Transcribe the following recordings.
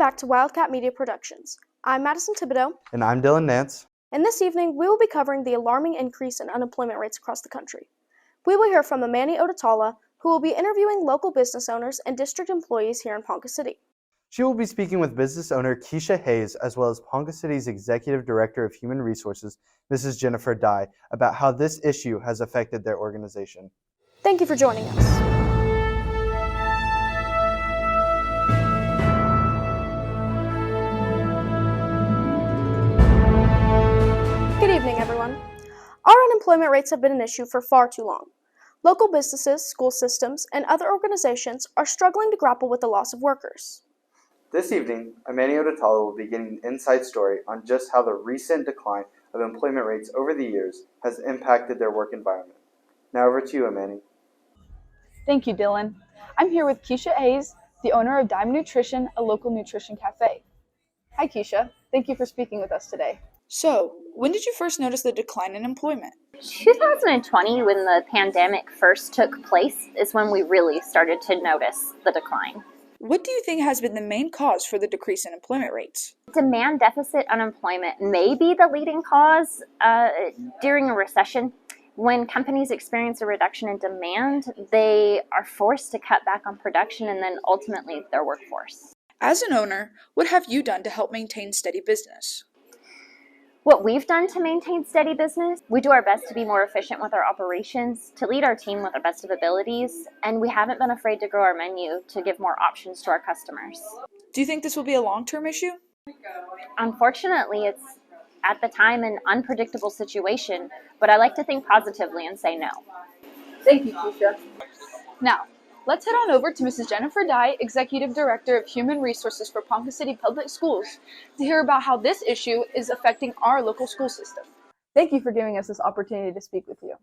back to Wildcat Media Productions. I'm Madison Thibodeau. And I'm Dylan Nance. And this evening, we will be covering the alarming increase in unemployment rates across the country. We will hear from Amani Odetala, who will be interviewing local business owners and district employees here in Ponca City. She will be speaking with business owner Keisha Hayes, as well as Ponca City's Executive Director of Human Resources, Mrs. Jennifer Dye, about how this issue has affected their organization. Thank you for joining us. Good evening, everyone. Our unemployment rates have been an issue for far too long. Local businesses, school systems, and other organizations are struggling to grapple with the loss of workers. This evening, Amani Odetala will be getting an inside story on just how the recent decline of employment rates over the years has impacted their work environment. Now over to you, Amani. Thank you, Dylan. I'm here with Keisha Hayes, the owner of Diamond Nutrition, a local nutrition cafe. Hi, Keisha. Thank you for speaking with us today. So, when did you first notice the decline in employment? 2020, when the pandemic first took place, is when we really started to notice the decline. What do you think has been the main cause for the decrease in employment rates? Demand deficit unemployment may be the leading cause during a recession. When companies experience a reduction in demand, they are forced to cut back on production and then ultimately their workforce. As an owner, what have you done to help maintain steady business? What we've done to maintain steady business, we do our best to be more efficient with our operations, to lead our team with our best of abilities, and we haven't been afraid to grow our menu to give more options to our customers. Do you think this will be a long-term issue? Unfortunately, it's at the time an unpredictable situation, but I like to think positively and say no. Thank you, Keisha. Now, let's head on over to Mrs. Jennifer Dye, Executive Director of Human Resources for Ponca City Public Schools, to hear about how this issue is affecting our local school system. Thank you for giving us this opportunity to speak with you.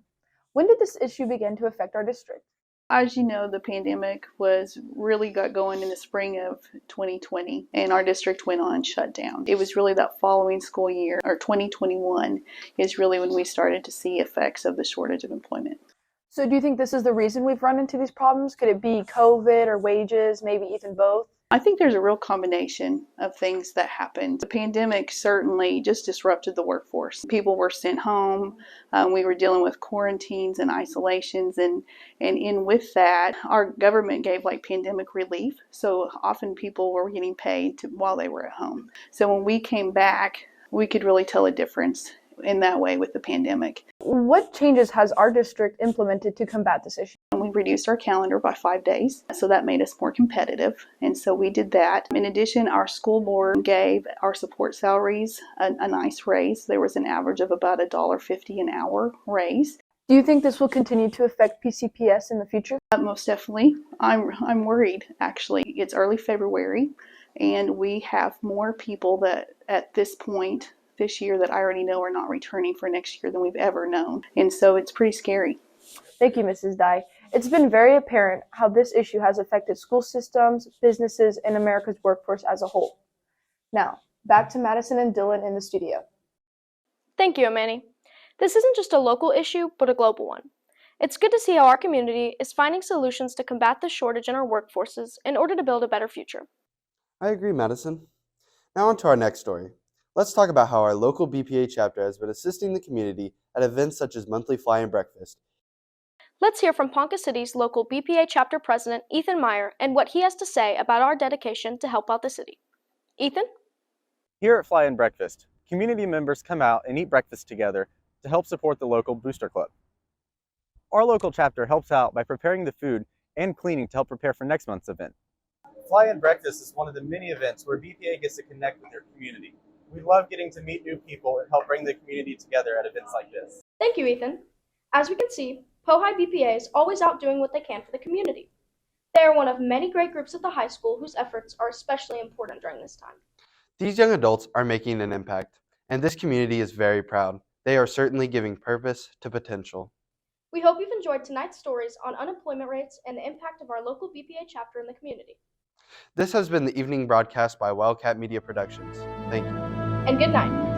When did this issue begin to affect our district? As you know, the pandemic really got going in the spring of 2020, and our district went on shutdown. It was really that following school year, or 2021, is really when we started to see effects of the shortage of employment. So do you think this is the reason we've run into these problems? Could it be COVID or wages, maybe even both? I think there's a real combination of things that happened. The pandemic certainly just disrupted the workforce. People were sent home. We were dealing with quarantines and isolations. And in with that, our government gave pandemic relief. So often people were getting paid while they were at home. So when we came back, we could really tell a difference in that way with the pandemic. What changes has our district implemented to combat this issue? We reduced our calendar by 5 days, so that made us more competitive, and so we did that. In addition, our school board gave our support salaries a nice raise. There was an average of about $1.50 an hour raise. Do you think this will continue to affect PCPS in the future? Most definitely. I'm worried, actually. It's early February, and we have more people that at this point this year that I already know are not returning for next year than we've ever known. And so it's pretty scary. Thank you, Mrs. Dye. It's been very apparent how this issue has affected school systems, businesses, and America's workforce as a whole. Now, back to Madison and Dylan in the studio. Thank you, Amani. This isn't just a local issue, but a global one. It's good to see how our community is finding solutions to combat the shortage in our workforces in order to build a better future. I agree, Madison. Now on to our next story. Let's talk about how our local BPA chapter has been assisting the community at events such as monthly fly and breakfast. Let's hear from Ponca City's local BPA chapter president, Ethan Meyer, and what he has to say about our dedication to help out the city. Ethan? Here at Fly and Breakfast, community members come out and eat breakfast together to help support the local booster club. Our local chapter helps out by preparing the food and cleaning to help prepare for next month's event. Fly and Breakfast is one of the many events where BPA gets to connect with their community. We love getting to meet new people and help bring the community together at events like this. Thank you, Ethan. As we can see, Pohai BPA is always out doing what they can for the community. They are one of many great groups at the high school whose efforts are especially important during this time. These young adults are making an impact, and this community is very proud. They are certainly giving purpose to potential. We hope you've enjoyed tonight's stories on unemployment rates and the impact of our local BPA chapter in the community. This has been the evening broadcast by Wildcat Media Productions. Thank you. And good night.